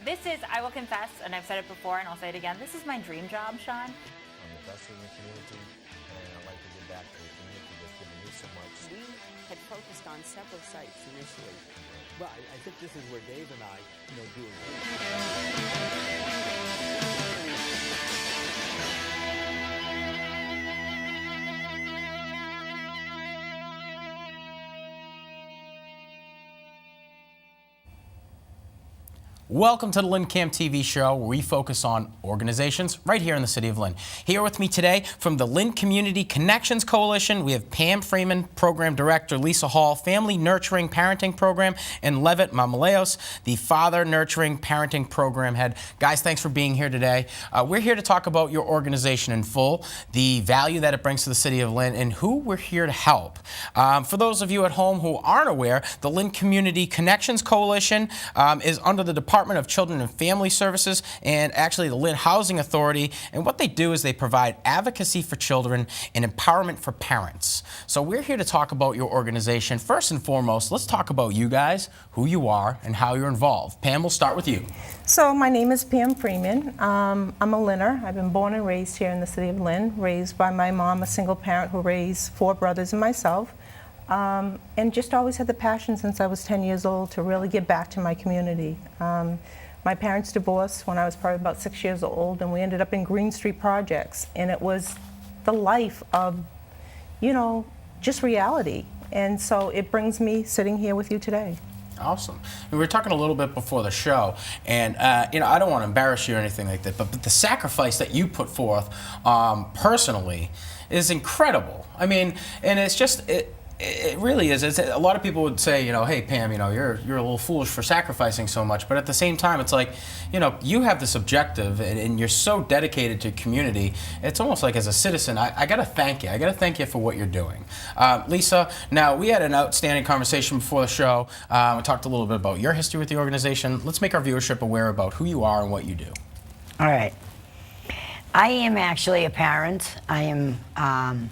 This is, I will confess, and I've said it before and I'll say it again, this is my dream job, Sean. I'm the best in the community, and I'd like to give back to the community that's given me so much. We had focused on several sites initially. Well, I think this is where Dave and I, do agree. Welcome to the LynnCAM TV Show, where we focus on organizations right here in the city of Lynn. Here with me today from the Lynn Community Connections Coalition, we have Pam Freeman, Program Director, Lisa Hall, Family Nurturing Parenting Program, and Levitt Mamaleos, the Father Nurturing Parenting Program Head. Guys, thanks for being here today. We're here to talk about your organization in full, the value that it brings to the city of Lynn, and who we're here to help. For those of you at home who aren't aware, the Lynn Community Connections Coalition is under the Department of Children and Family Services and actually the Lynn Housing Authority, and what they do is they provide advocacy for children and empowerment for parents. So we're here to talk about your organization. First and foremost, let's talk about you guys, who you are, and how you're involved. Pam, we'll start with you. So my name is Pam Freeman. I'm a Lynner. I've been born and raised here in the city of Lynn, raised by my mom, a single parent who raised 4 brothers and myself. And just always had the passion since I was 10 years old to really give back to my community. My parents divorced when I was probably about 6 years old, and we ended up in Green Street Projects, and it was the life of, just reality. And so it brings me sitting here with you today. Awesome. We were talking a little bit before the show, and I don't want to embarrass you or anything like that, but the sacrifice that you put forth personally is incredible. I mean, and it's just, it really is. A lot of people would say, hey, Pam, you're a little foolish for sacrificing so much. But at the same time, it's like, you have this objective, and you're so dedicated to community. It's almost like as a citizen, I got to thank you. I got to thank you for what you're doing. Lisa, now we had an outstanding conversation before the show. We talked a little bit about your history with the organization. Let's make our viewership aware about who you are and what you do. All right. I am actually a parent. I am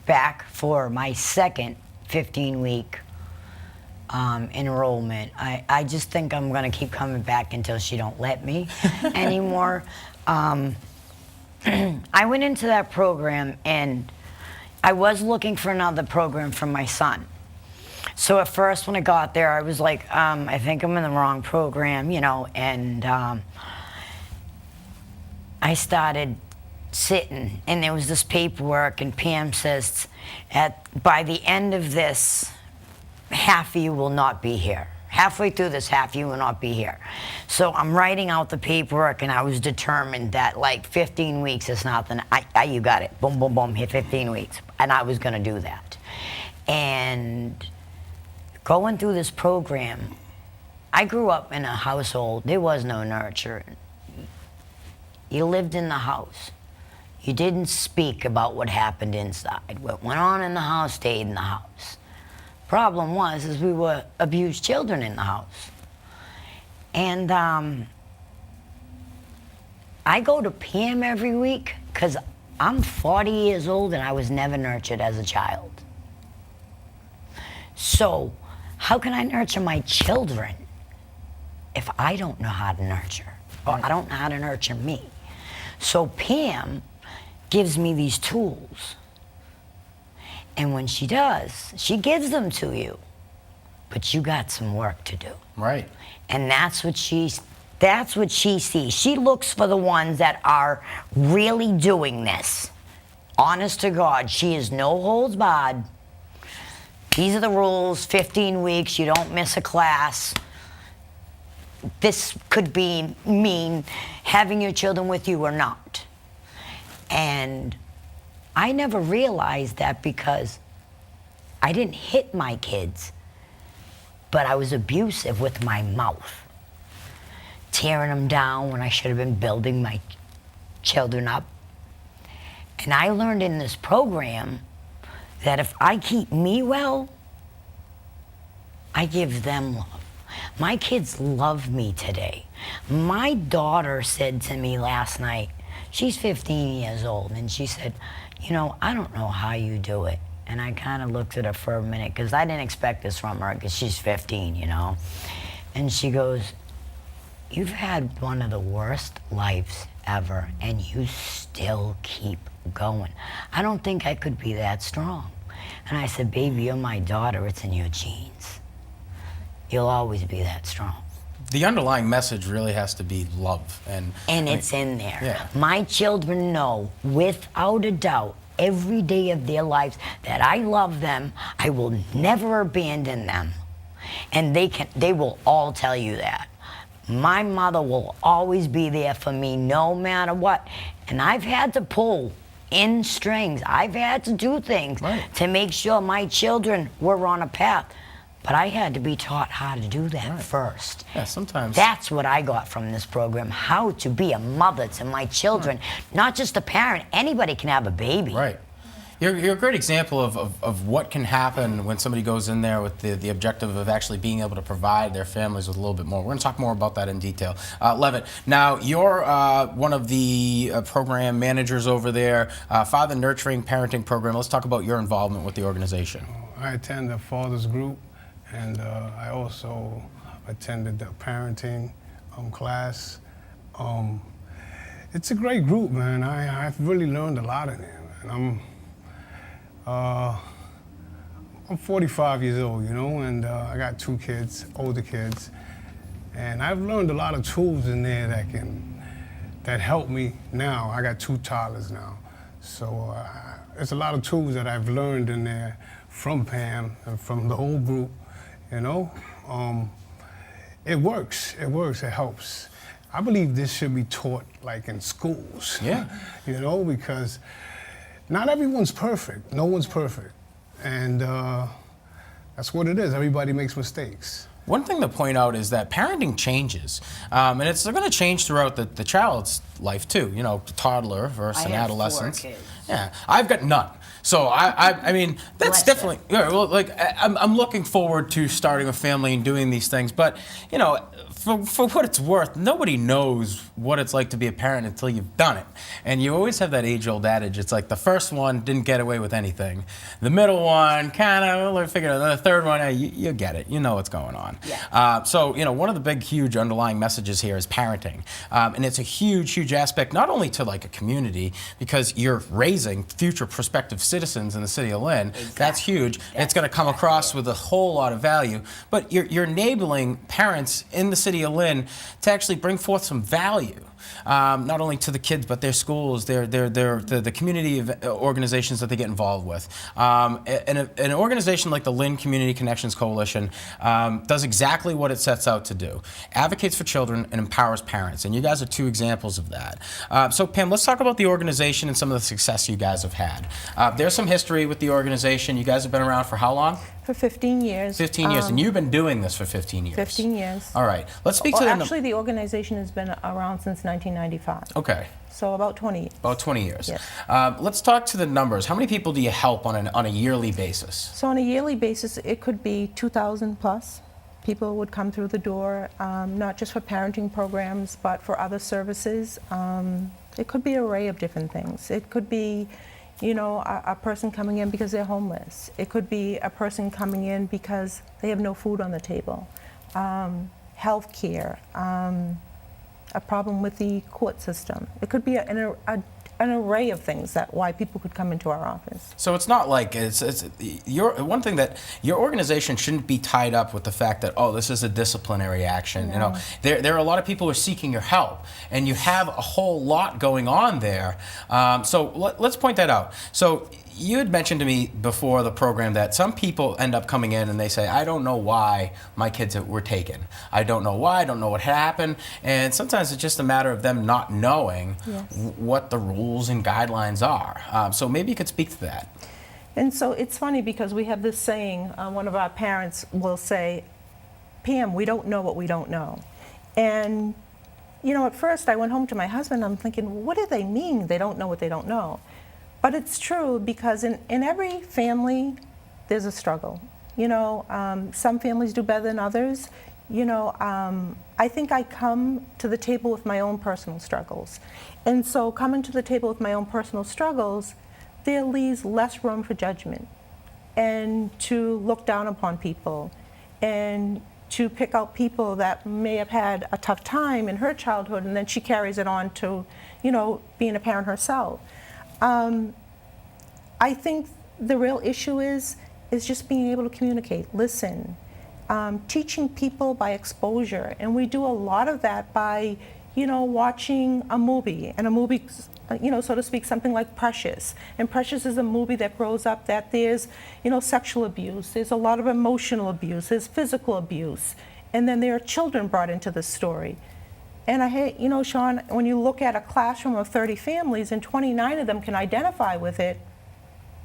back for my second 15-week enrollment. I just think I'm going to keep coming back until she don't let me anymore. I went into that program, and I was looking for another program for my son. So at first when I got there, I was like, I think I'm in the wrong program, and I started sitting, and there was this paperwork, and Pam says, by the end of this, half of you will not be here. Halfway through this, half of you will not be here. So I'm writing out the paperwork, and I was determined that 15 weeks is nothing. You got it. Boom, boom, boom, hit 15 weeks. And I was going to do that. And going through this program, I grew up in a household, there was no nurture. You lived in the house. You didn't speak about what happened inside. What went on in the house stayed in the house. Problem was, we were abused children in the house. And I go to Pam every week because I'm 40 years old and I was never nurtured as a child. So how can I nurture my children if I don't know how to nurture, or I don't know how to nurture me? So Pam gives me these tools, and when she does, she gives them to you, but you got some work to do. Right. And that's what she sees. She looks for the ones that are really doing this. Honest to God, she is no holds barred. These are the rules, 15 weeks, you don't miss a class. This could mean having your children with you or not. And I never realized that because I didn't hit my kids, but I was abusive with my mouth, tearing them down when I should have been building my children up. And I learned in this program that if I keep me well, I give them love. My kids love me today. My daughter said to me last night, she's 15 years old, and she said, I don't know how you do it. And I kind of looked at her for a minute because I didn't expect this from her because she's 15, And she goes, you've had one of the worst lives ever, and you still keep going. I don't think I could be that strong. And I said, baby, you're my daughter. It's in your genes. You'll always be that strong. The underlying message really has to be love. And it's in there. Yeah. My children know, without a doubt, every day of their lives, that I love them. I will never abandon them. And they will all tell you that. My mother will always be there for me no matter what. And I've had to pull in strings. I've had to do things to make sure my children were on a path. But I had to be taught how to do that first. Yeah, sometimes. That's what I got from this program, how to be a mother to my children. Not just a parent. Anybody can have a baby. Right. You're a great example of what can happen when somebody goes in there with the objective of actually being able to provide their families with a little bit more. We're going to talk more about that in detail. Levitt, now you're one of the program managers over there, Father Nurturing Parenting Program. Let's talk about your involvement with the organization. I attend the Fathers Group, and I also attended the parenting class. It's a great group, man. I've really learned a lot in there, man. I'm 45 years old, you know, and I got 2 kids, older kids, and I've learned a lot of tools in there that help me now. I got 2 toddlers now, so there's a lot of tools that I've learned in there from Pam and from the whole group, you know. It works, it helps. I believe this should be taught like in schools, you know, because not everyone's perfect. No one's perfect. And that's what it is. Everybody makes mistakes. One thing to point out is that parenting changes. And it's going to change throughout the child's life too. You know, toddler versus an adolescent. 4 kids. Yeah, I've got none. So I mean, that's definitely, well, like I'm looking forward to starting a family and doing these things. But, you know, for what it's worth, nobody knows what it's like to be a parent until you've done it. And you always have that age-old adage. It's like the first one didn't get away with anything. The middle one kind of figured out. The third one, you get it. You know what's going on. Yeah. So, you know, one of the big, huge underlying messages here is parenting. And it's a huge, huge aspect, not only to like a community, because you're raising future prospective citizens in the city of Lynn. Exactly. That's huge. It's going to come across with a whole lot of value. But you're enabling parents in the city of Lynn to actually bring forth some value, not only to the kids but their schools, the community of organizations that they get involved with. An organization like the Lynn Community Connections Coalition does exactly what it sets out to do: advocates for children and empowers parents. And you guys are 2 examples of that. So Pam, let's talk about the organization and some of the success you guys have had. There's some history with the organization. You guys have been around for how long? For 15 years. 15 years, and you've been doing this for 15 years. 15 years. All right, let's speak to Actually, the organization has been around since 1995. Okay. So about 20 years. About 20 years. Yes. Let's talk to the numbers. How many people do you help on a yearly basis? So on a yearly basis, it could be 2,000 plus people would come through the door, not just for parenting programs, but for other services. It could be an array of different things. It could be, you know, a person coming in because they're homeless. It could be a person coming in because they have no food on the table. Health care, a problem with the court system. It could be an array of things why people could come into our office. So it's not like one thing that your organization shouldn't be tied up with the fact that, oh, this is a disciplinary action. No. You know, there are a lot of people who are seeking your help, and you have a whole lot going on there. So let's point that out. So you had mentioned to me before the program that some people end up coming in and they say, I don't know why my kids were taken. I don't know why, I don't know what happened. And sometimes it's just a matter of them not knowing what the rules and guidelines are. So maybe you could speak to that. And so it's funny because we have this saying, one of our parents will say, Pam, we don't know what we don't know. And, you know, at first I went home to my husband, I'm thinking, what do they mean they don't know what they don't know? But it's true, because in every family, there's a struggle. You know, some families do better than others. You know, I think I come to the table with my own personal struggles. And so coming to the table with my own personal struggles, there leaves less room for judgment and to look down upon people. And, to pick out people that may have had a tough time in her childhood, and then she carries it on to, you know, being a parent herself. I think the real issue is just being able to communicate, listen, teaching people by exposure, and we do a lot of that by, you know, watching a movie, and a movie, you know, so to speak, something like Precious. And Precious is a movie that grows up that there's, you know, sexual abuse, there's a lot of emotional abuse, there's physical abuse, and then there are children brought into the story. And I hate, you know, Sean, when you look at a classroom of 30 families and 29 of them can identify with it,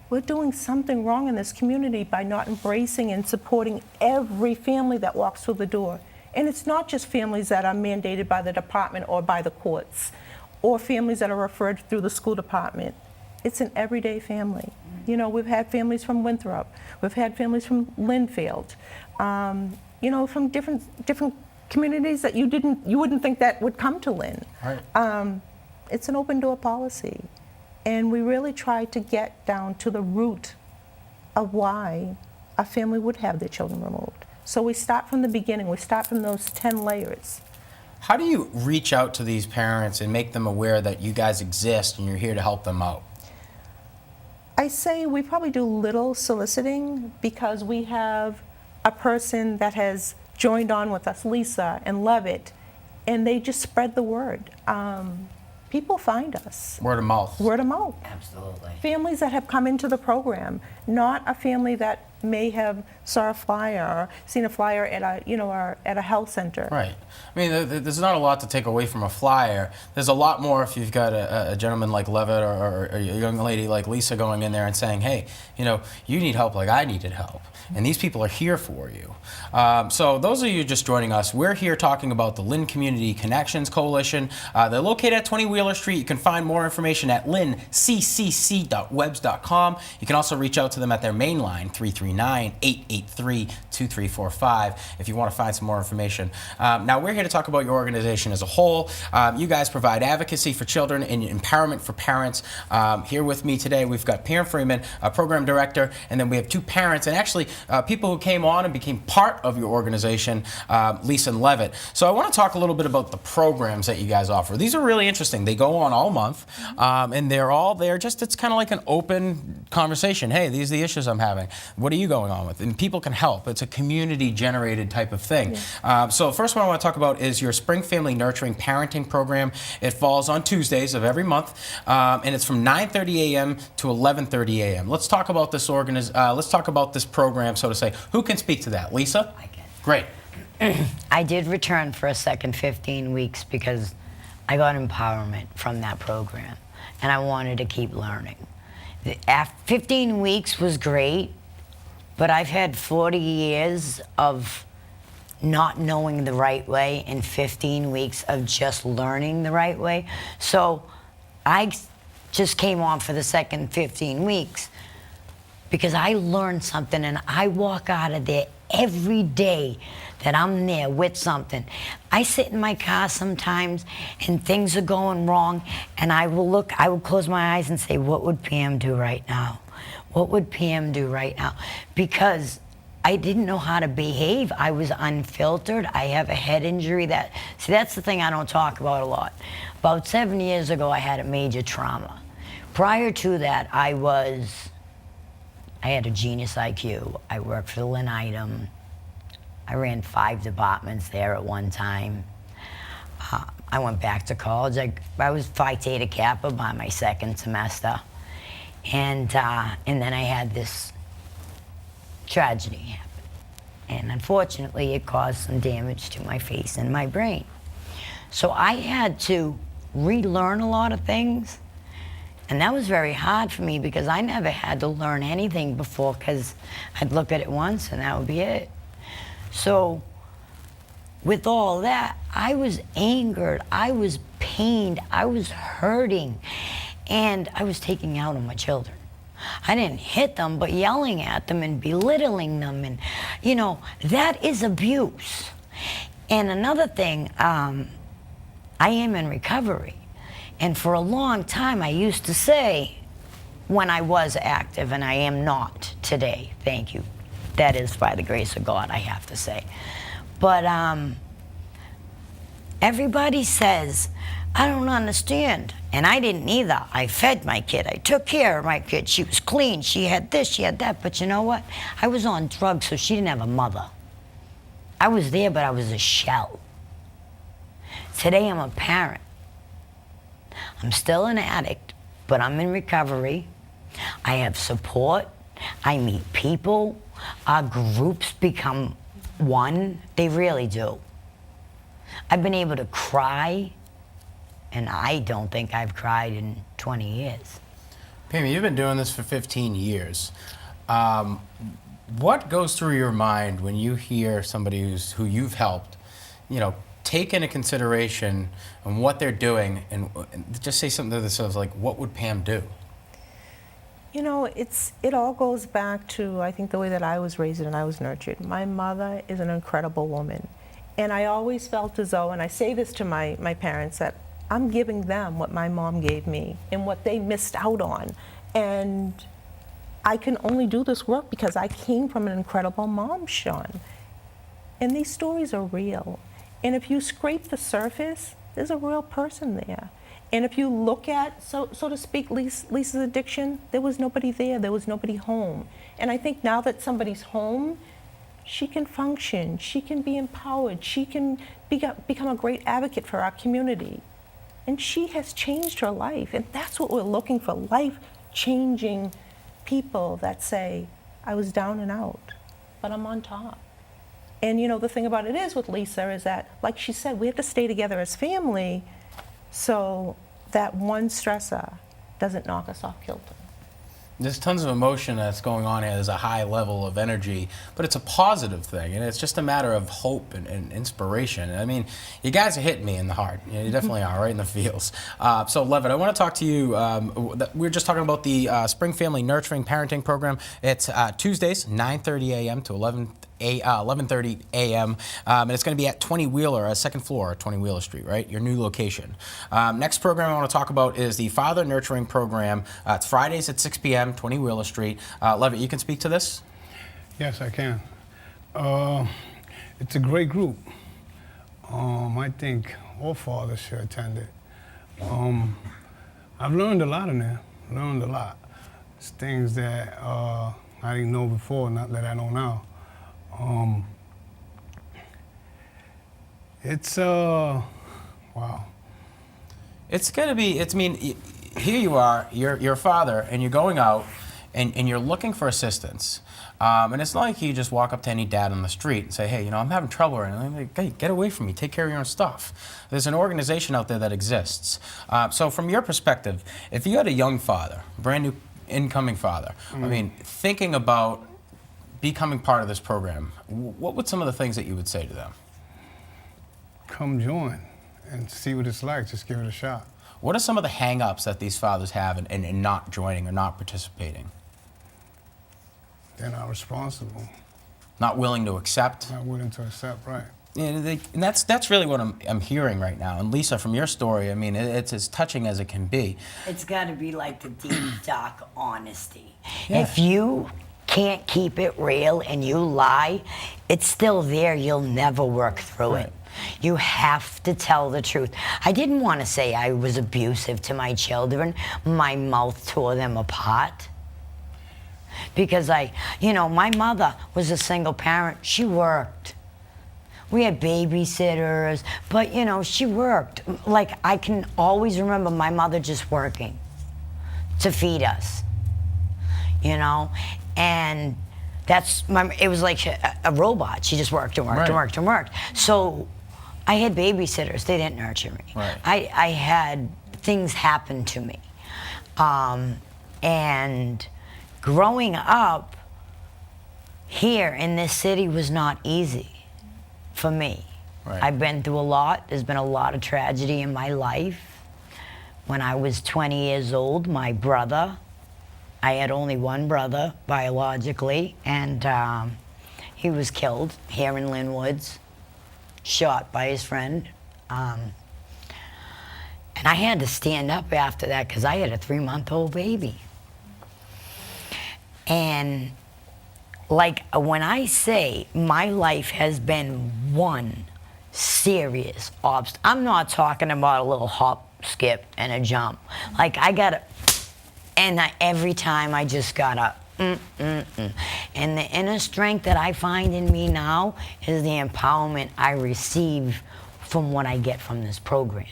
we're doing something wrong in this community by not embracing and supporting every family that walks through the door. And it's not just families that are mandated by the department or by the courts, or families that are referred through the school department. It's an everyday family. You know, we've had families from Winthrop, we've had families from Linfield, you know, from different communities that you wouldn't think that would come to Lynn. Right. It's an open door policy, and we really try to get down to the root of why a family would have their children removed. So we start from the beginning. We start from those 10 layers. How do you reach out to these parents and make them aware that you guys exist and you're here to help them out? I say we probably do little soliciting because we have a person that has joined on with us, Lisa and Levitt, and they just spread the word. People find us. Word of mouth. Word of mouth. Absolutely. Families that have come into the program, not a family that may have saw a flyer or seen a flyer at a, you know, or at a health center. Right. I mean, there's not a lot to take away from a flyer. There's a lot more if you've got a gentleman like Levitt or a young lady like Lisa going in there and saying, hey, you know, you need help like I needed help. And these people are here for you. So those of you just joining us, we're here talking about the Lynn Community Connections Coalition. They're located at 20 Wheeler Street. You can find more information at LynnCCC.webs.com. You can also reach out to them at their main line, 339-883-2345, if you want to find some more information. Now, we're here to talk about your organization as a whole. You guys provide advocacy for children and empowerment for parents. Here with me today, we've got Pam Freeman, a program director, and then we have two parents, and actually people who came on and became part of your organization, Lisa and Levitt. So I want to talk a little bit about the programs that you guys offer. These are really interesting. They go on all month, and they're all there. Just, it's kind of like an open conversation. Hey, these are the issues I'm having. What are you going on with? And people can help. It's a community-generated type of thing. Yeah. So first one I want to talk about is your Spring Family Nurturing Parenting Program. It falls on Tuesdays of every month, and it's from 9:30 a.m. to 11:30 a.m. Let's talk about this let's talk about this program, so to say. Who can speak to that? Lisa? I can. Great. I did return for a second 15 weeks because I got empowerment from that program, and I wanted to keep learning. 15 weeks was great, but I've had 40 years of not knowing the right way and 15 weeks of just learning the right way. So I just came on for the second 15 weeks because I learned something, and I walk out of there every day that I'm there with something. I sit in my car sometimes and things are going wrong, and I will close my eyes and say, what would Pam do right now? What would Pam do right now? Because I didn't know how to behave. I was unfiltered. I have a head injury see, that's the thing I don't talk about a lot. About 7 years ago, I had a major trauma. Prior to that, I had a genius IQ. I worked for the Lynn item. I ran 5 departments there at one time. I went back to college. I was Phi Theta Kappa by my second semester. And then I had this tragedy happen. And unfortunately, it caused some damage to my face and my brain. So I had to relearn a lot of things. And that was very hard for me because I never had to learn anything before, because I'd look at it once and that would be it. So with all that, I was angered, I was pained, I was hurting, and I was taking out on my children. I didn't hit them, but yelling at them and belittling them, and you know, that is abuse. And another thing, I am in recovery. And for a long time, I used to say, when I was active, and I am not today, thank you. That is by the grace of God, I have to say. But everybody says, I don't understand. And I didn't either. I fed my kid. I took care of my kid. She was clean. She had this, she had that. But you know what? I was on drugs, so she didn't have a mother. I was there, but I was a shell. Today, I'm a parent. I'm still an addict, but I'm in recovery. I have support. I meet people. Our groups become one. They really do. I've been able to cry, and I don't think I've cried in 20 years. Pam, you've been doing this for 15 years. What goes through your mind when you hear somebody who you've helped, take into consideration and what they're doing, and just say something to themselves like, what would Pam do? It all goes back to, I think, the way that I was raised and I was nurtured. My mother is an incredible woman. And I always felt as though, and I say this to my parents, that I'm giving them what my mom gave me and what they missed out on. And I can only do this work because I came from an incredible mom, Sean. And these stories are real. And if you scrape the surface, there's a real person there. And if you look at, so to speak, Lisa's addiction, there was nobody there. There was nobody home. And I think now that somebody's home, she can function. She can be empowered. She can become a great advocate for our community. And she has changed her life. And that's what we're looking for, life-changing people that say, I was down and out, but I'm on top. And the thing about it is with Lisa is that, like she said, we have to stay together as family so that one stressor doesn't knock us off kilter. There's tons of emotion that's going on here. There's a high level of energy, but it's a positive thing, and it's just a matter of hope and inspiration. I mean, you guys are hitting me in the heart. You definitely are, right in the feels. So, Levitt, I want to talk to you. We were just talking about the Spring Family Nurturing Parenting Program. It's Tuesdays, 9:30 a.m. to 11:30 a.m. And it's going to be at 20 Wheeler, second floor, 20 Wheeler Street, right? Your new location. Next program I want to talk about is the Father Nurturing Program. It's Fridays at 6 p.m., 20 Wheeler Street. Levitt, you can speak to this? Yes, I can. It's a great group. I think all fathers should attend it. I've learned a lot in there. Learned a lot. It's things that I didn't know before, not that I know now. It's wow. It's gonna be. Here you are. You're a father, and you're going out, and you're looking for assistance. And it's not like you just walk up to any dad on the street and say, hey, I'm having trouble, and I'm like, hey, get away from me. Take care of your own stuff. There's an organization out there that exists. So from your perspective, if you had a young father, brand new incoming father, thinking about becoming part of this program, what would some of the things that you would say to them? Come join and see what it's like. Just give it a shot. What are some of the hang-ups that these fathers have in not joining or not participating? They're not responsible. Not willing to accept? Not willing to accept, right. Yeah, and that's really what I'm hearing right now. And Lisa, from your story, it's as touching as it can be. It's got to be like the deep, dark honesty. Yeah. If you can't keep it real and you lie, it's still there. You'll never work through it. You have to tell the truth. I didn't want to say I was abusive to my children. My mouth tore them apart. Because my mother was a single parent. She worked. We had babysitters, but she worked. Like, I can always remember my mother just working to feed us, and it was like a robot. She just worked and worked and worked and worked. So I had babysitters. They didn't nurture me. Right. I had things happen to me. And growing up here in this city was not easy for me. Right. I've been through a lot. There's been a lot of tragedy in my life. When I was 20 years old, my brother, I had only one brother biologically, and he was killed here in Linwoods, shot by his friend. And I had to stand up after that because I had a 3-month-old baby. And like when I say my life has been one serious obstacle, I'm not talking about a little hop, skip, and a jump. Like I gotta, and every time I just gotta, And the inner strength that I find in me now is the empowerment I receive from what I get from this program.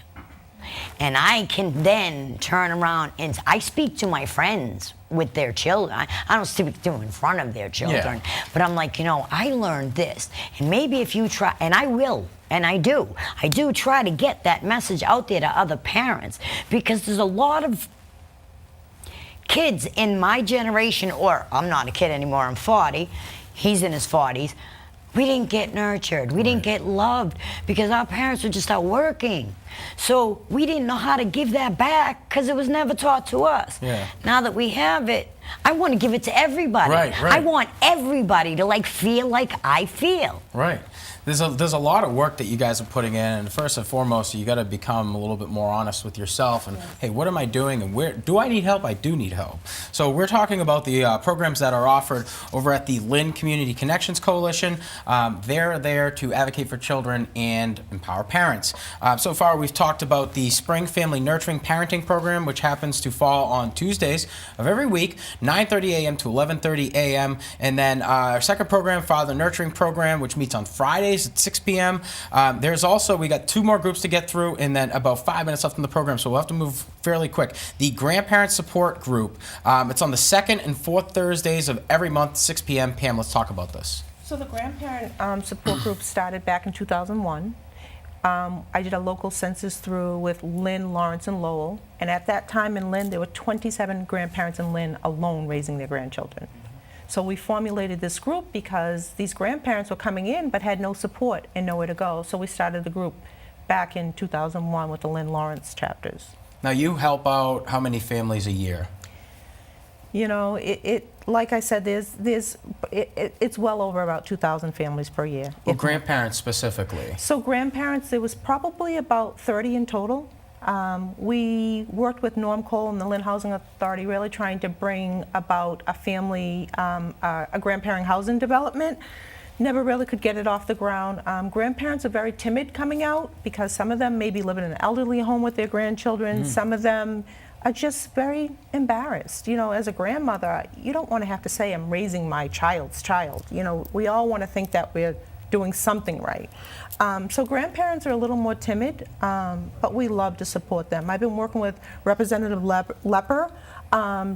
And I can then turn around and I speak to my friends with their children. I don't speak to them in front of their children, but I'm like, you know, I learned this. And maybe if you try, and I will, and I do try to get that message out there to other parents, because there's a lot of kids in my generation, or I'm not a kid anymore, I'm 40, he's in his 40s, we didn't get nurtured, we didn't get loved because our parents were just out working. So we didn't know how to give that back because it was never taught to us. Now that we have it, I want to give it to everybody. I want everybody to like feel like I feel. There's a lot of work that you guys are putting in, and first and foremost, you got to become a little bit more honest with yourself. And hey, what am I doing? And where do I need help? I do need help. So we're talking about the programs that are offered over at the Lynn Community Connections Coalition. They're there to advocate for children and empower parents. So far, we've talked about the Spring Family Nurturing Parenting Program, which happens to fall on Tuesdays of every week, 9:30 a.m. to 11:30 a.m. And then our second program, Father Nurturing Program, which meets on Fridays at 6 p.m. There's also, we got 2 more groups to get through, and then about 5 minutes left in the program, so we'll have to move fairly quick. The Grandparent Support Group, it's on the 2nd and 4th Thursdays of every month, 6 p.m. Pam, let's talk about this. So the Grandparent Support Group started back in 2001. I did a local census through with Lynn, Lawrence, and Lowell, and at that time in Lynn, there were 27 grandparents in Lynn alone raising their grandchildren. So we formulated this group because these grandparents were coming in but had no support and nowhere to go. So we started the group back in 2001 with the Lynn Lawrence chapters. Now you help out how many families a year? You know, like I said, it's well over about 2,000 families per year. Well, grandparents specifically. So grandparents, there was probably about 30 in total. We worked with Norm Cole and the Lynn Housing Authority, really trying to bring about a family, a grandparent housing development. Never really could get it off the ground. Grandparents are very timid coming out because some of them may be living in an elderly home with their grandchildren. Some of them are just very embarrassed. You know, as a grandmother, you don't want to have to say, I'm raising my child's child. You know, we all want to think that we're doing something right. So grandparents are a little more timid, but we love to support them. I've been working with Representative Lepper,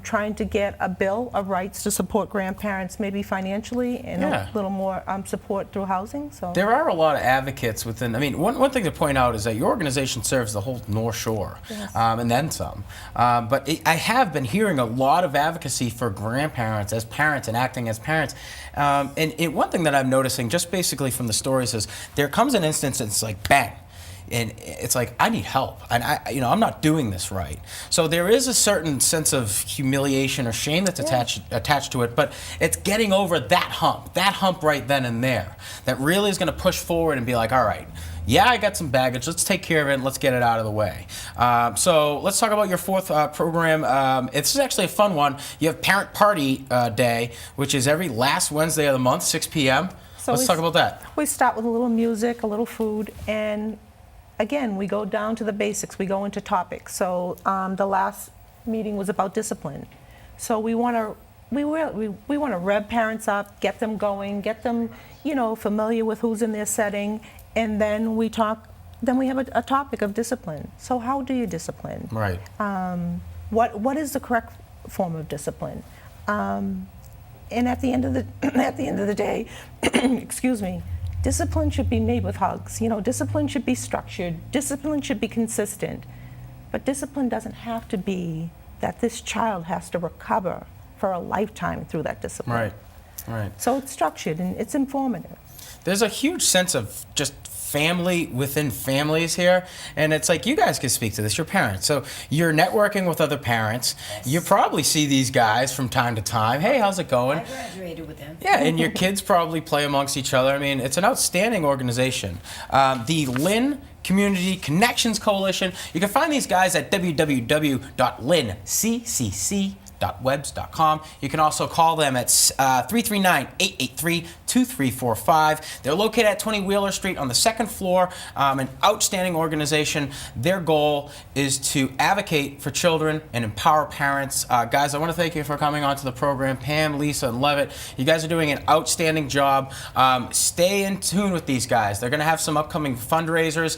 trying to get a bill of rights to support grandparents, maybe financially, and a little more support through housing. So there are a lot of advocates within. I mean, one thing to point out is that your organization serves the whole North Shore, and then some. But I have been hearing a lot of advocacy for grandparents as parents and acting as parents. And one thing that I'm noticing, just basically from the stories, is there comes an instance that's like bang. And it's like, I need help, and I'm not doing this right. So there is a certain sense of humiliation or shame that's attached to it, but it's getting over that hump right then and there, that really is going to push forward and be like, all right, yeah, I got some baggage, let's take care of it and let's get it out of the way. So let's talk about your 4th program. It's actually a fun one. You have Parent Party Day, which is every last Wednesday of the month, 6 p.m. So let's talk about that. We start with a little music, a little food, and again, we go down to the basics. We go into topics. So the last meeting was about discipline. So we want to rev parents up, get them going, get them, familiar with who's in their setting, and then we talk. Then we have a topic of discipline. So how do you discipline? Right. What is the correct form of discipline? And at the end of the day, excuse me. Discipline should be made with hugs. Discipline should be structured. Discipline should be consistent. But discipline doesn't have to be that this child has to recover for a lifetime through that discipline. Right. So it's structured and it's informative. There's a huge sense of just family within families here, and it's like, you guys can speak to this, your parents. So you're networking with other parents. You probably see these guys from time to time. Hey, how's it going? I graduated with them. Yeah, and your kids probably play amongst each other. I mean, it's an outstanding organization. The Lynn Community Connections Coalition. You can find these guys at www.LynnCCC.com. lynncam.webs.com. You can also call them at 339-883-2345. They're located at 20 Wheeler Street on the second floor. An outstanding organization. Their goal is to advocate for children and empower parents. Guys, I want to thank you for coming onto the program. Pam, Lisa, and Levitt, you guys are doing an outstanding job. Stay in tune with these guys. They're going to have some upcoming fundraisers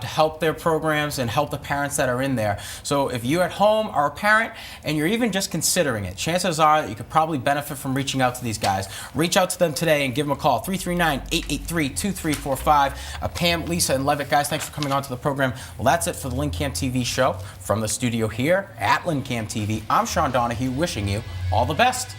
to help their programs and help the parents that are in there. So if you at home are a parent and you're even just considering it, chances are that you could probably benefit from reaching out to these guys. Reach out to them today and give them a call, 339-883-2345. Pam, Lisa, and Levitt, guys, thanks for coming on to the program. Well, that's it for the LynnCAM TV show. From the studio here at LynnCAM TV, I'm Sean Donahue, wishing you all the best.